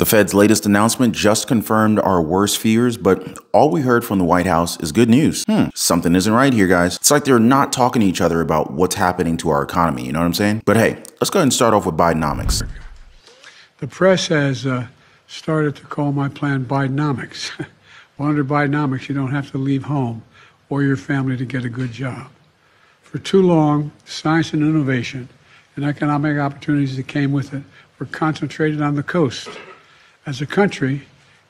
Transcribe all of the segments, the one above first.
Fed's latest announcement just confirmed our worst fears, but all we heard from the White House is good news. Something isn't right here, guys. It's like they're not talking to each other about what's happening to our economy, you know what I'm saying? But hey, let's go ahead and start off with Bidenomics. The press has started to call my plan Bidenomics. Well, under Bidenomics, you don't have to leave home or your family to get a good job. For too long, science and innovation and economic opportunities that came with it were concentrated on the coast. As a country,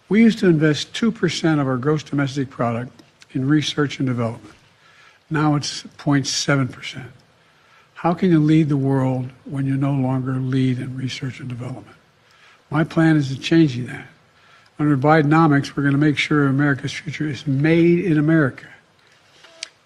we used to invest 2% of our gross domestic product in research and development. Now it's 0.7%. How can you lead the world when you no longer lead in research and development? My plan is to changing that. Under Bidenomics, we're going to make sure America's future is made in America.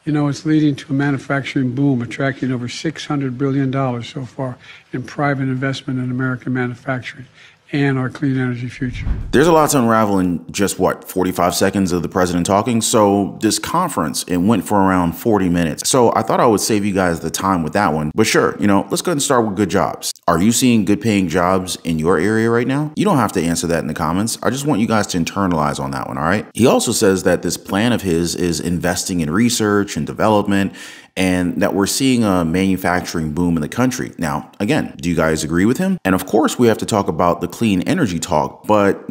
You know, it's leading to a manufacturing boom, attracting over $600 billion so far in private investment in American manufacturing and our clean energy future. There's a lot to unravel in just, 45 seconds of the president talking? So this conference, it went for around 40 minutes. So I thought I would save you guys the time with that one. But sure, let's go ahead and start with good jobs. Are you seeing good paying jobs in your area right now? You don't have to answer that in the comments. I just want you guys to internalize on that one, all right? He also says that this plan of his is investing in research and development, and that we're seeing a manufacturing boom in the country. Now, again, do you guys agree with him? And of course, we have to talk about the clean energy talk, but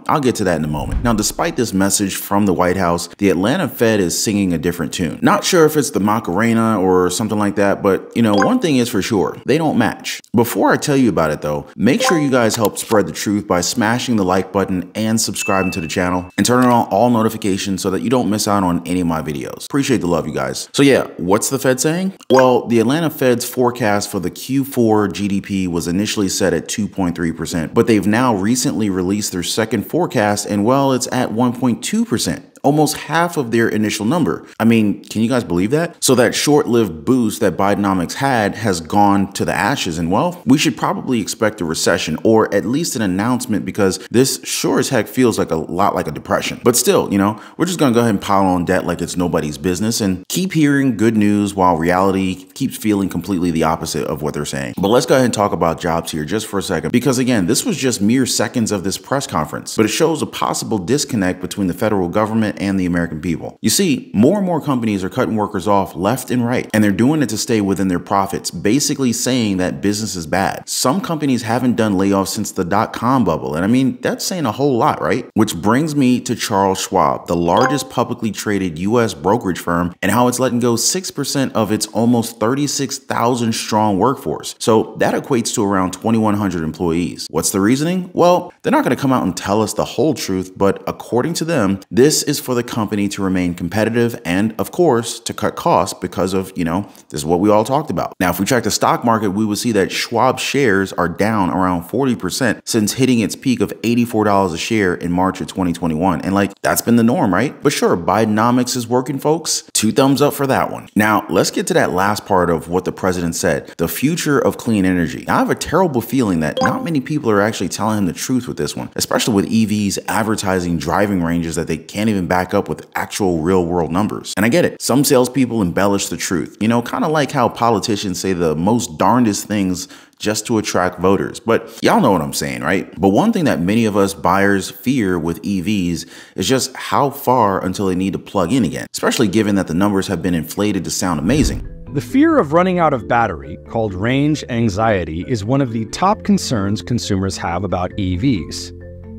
I'll get to that in a moment. Now, despite this message from the White House, the Atlanta Fed is singing a different tune. Not sure if it's the Macarena or something like that, but one thing is for sure, they don't match. Before I tell you about it though, make sure you guys help spread the truth by smashing the like button and subscribing to the channel and turning on all notifications so that you don't miss out on any of my videos. Appreciate the love, you guys. So yeah, what's the Fed saying? Well, the Atlanta Fed's forecast for the Q4 GDP was initially set at 2.3%, but they've now recently released their second forecast and well, it's at 1.2%. Almost half of their initial number. I mean, can you guys believe that? So that short-lived boost that Bidenomics had has gone to the ashes, and well, we should probably expect a recession or at least an announcement, because this sure as heck feels like a lot like a depression. But still, we're just gonna go ahead and pile on debt like it's nobody's business and keep hearing good news while reality keeps feeling completely the opposite of what they're saying. But let's go ahead and talk about jobs here just for a second, because again, this was just mere seconds of this press conference, but it shows a possible disconnect between the federal government and the American people. You see, more and more companies are cutting workers off left and right, and they're doing it to stay within their profits, basically saying that business is bad. Some companies haven't done layoffs since the dot-com bubble, and I mean, that's saying a whole lot, right? Which brings me to Charles Schwab, the largest publicly traded US brokerage firm, and how it's letting go 6% of its almost 36,000 strong workforce. So that equates to around 2,100 employees. What's the reasoning? Well, they're not going to come out and tell us the whole truth, but according to them, this is for the company to remain competitive and, of course, to cut costs because of, this is what we all talked about. Now, if we track the stock market, we will see that Schwab shares are down around 40% since hitting its peak of $84 a share in March of 2021. And that's been the norm, right? But sure, Bidenomics is working, folks. 2 thumbs up for that one. Now, let's get to that last part of what the president said, the future of clean energy. Now, I have a terrible feeling that not many people are actually telling him the truth with this one, especially with EVs advertising driving ranges that they can't even back up with actual real world numbers. And I get it. Some salespeople embellish the truth, kind of like how politicians say the most darndest things just to attract voters. But y'all know what I'm saying, right? But one thing that many of us buyers fear with EVs is just how far until they need to plug in again, especially given that the numbers have been inflated to sound amazing. The fear of running out of battery, called range anxiety, is one of the top concerns consumers have about EVs,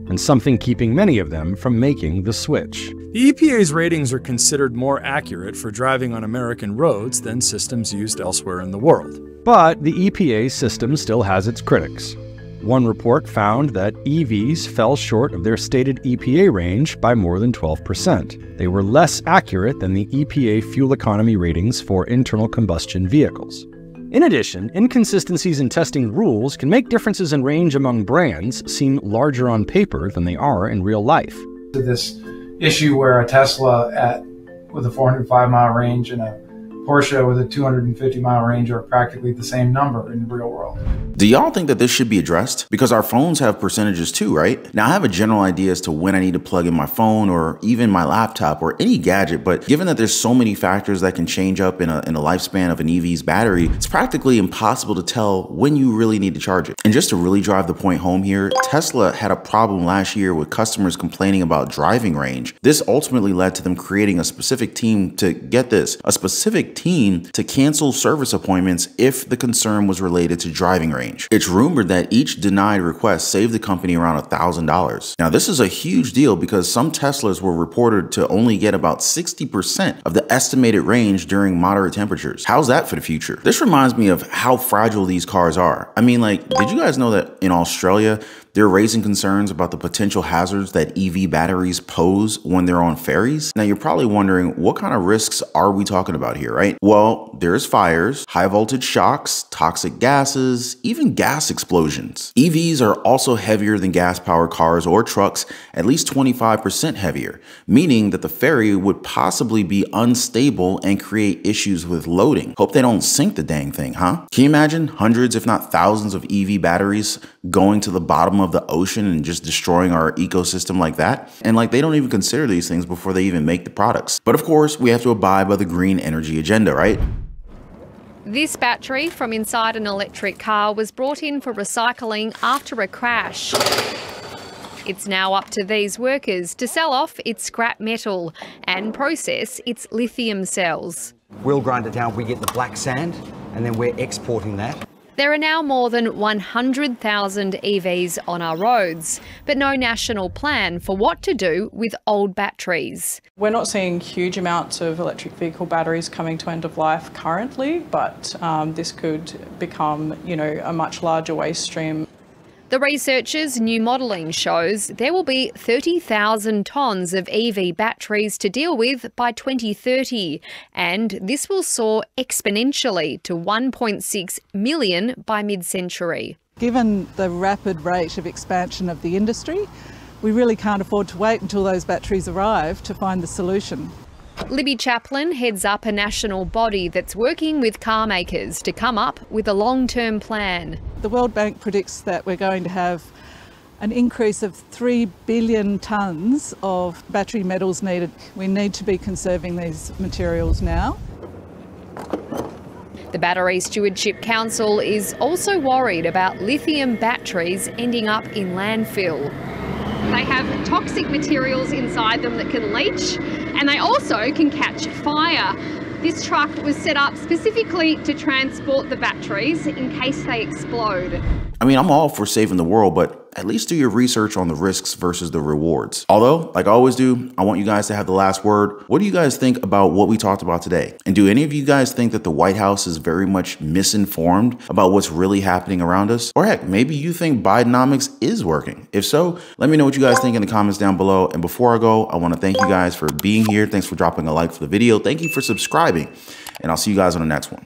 and something keeping many of them from making the switch. The EPA's ratings are considered more accurate for driving on American roads than systems used elsewhere in the world. But the EPA system still has its critics. One report found that EVs fell short of their stated EPA range by more than 12%. They were less accurate than the EPA fuel economy ratings for internal combustion vehicles. In addition, inconsistencies in testing rules can make differences in range among brands seem larger on paper than they are in real life. This issue where a Tesla with a 405-mile range and a Porsche with a 250-mile range are practically the same number in the real world. Do y'all think that this should be addressed? Because our phones have percentages too, right? Now I have a general idea as to when I need to plug in my phone or even my laptop or any gadget, but given that there's so many factors that can change up in a lifespan of an EV's battery, it's practically impossible to tell when you really need to charge it. And just to really drive the point home here, Tesla had a problem last year with customers complaining about driving range. This ultimately led to them creating a specific team to, get this, a specific team to cancel service appointments if the concern was related to driving range. It's rumored that each denied request saved the company around $1,000. Now, this is a huge deal because some Teslas were reported to only get about 60% of the estimated range during moderate temperatures. How's that for the future? This reminds me of how fragile these cars are. I mean, like, did you guys know that in Australia, they're raising concerns about the potential hazards that EV batteries pose when they're on ferries? Now, you're probably wondering, what kind of risks are we talking about here, right? Well, there's fires, high voltage shocks, toxic gases, even gas explosions. EVs are also heavier than gas-powered cars or trucks, at least 25% heavier, meaning that the ferry would possibly be unstable and create issues with loading. Hope they don't sink the dang thing, huh? Can you imagine hundreds, if not thousands of EV batteries going to the bottom of the ocean and just destroying our ecosystem like that? And like, they don't even consider these things before they even make the products. But of course, we have to abide by the green energy agenda, right? This battery from inside an electric car was brought in for recycling after a crash. It's now up to these workers to sell off its scrap metal and process its lithium cells. We'll grind it down, we get the black sand, and then we're exporting that. There are now more than 100,000 EVs on our roads, but no national plan for what to do with old batteries. We're not seeing huge amounts of electric vehicle batteries coming to end of life currently, but this could become, a much larger waste stream. The researchers' new modelling shows there will be 30,000 tonnes of EV batteries to deal with by 2030, and this will soar exponentially to 1.6 million by mid-century. Given the rapid rate of expansion of the industry, we really can't afford to wait until those batteries arrive to find the solution. Libby Chaplin heads up a national body that's working with car makers to come up with a long-term plan. The World Bank predicts that we're going to have an increase of 3 billion tonnes of battery metals needed. We need to be conserving these materials now. The Battery Stewardship Council is also worried about lithium batteries ending up in landfill. They have toxic materials inside them that can leach, and they also can catch fire. This truck was set up specifically to transport the batteries in case they explode. I mean, I'm all for saving the world, but at least do your research on the risks versus the rewards. Although, like I always do, I want you guys to have the last word. What do you guys think about what we talked about today? And do any of you guys think that the White House is very much misinformed about what's really happening around us? Or heck, maybe you think Bidenomics is working. If so, let me know what you guys think in the comments down below. And before I go, I want to thank you guys for being here. Thanks for dropping a like for the video. Thank you for subscribing. And I'll see you guys on the next one.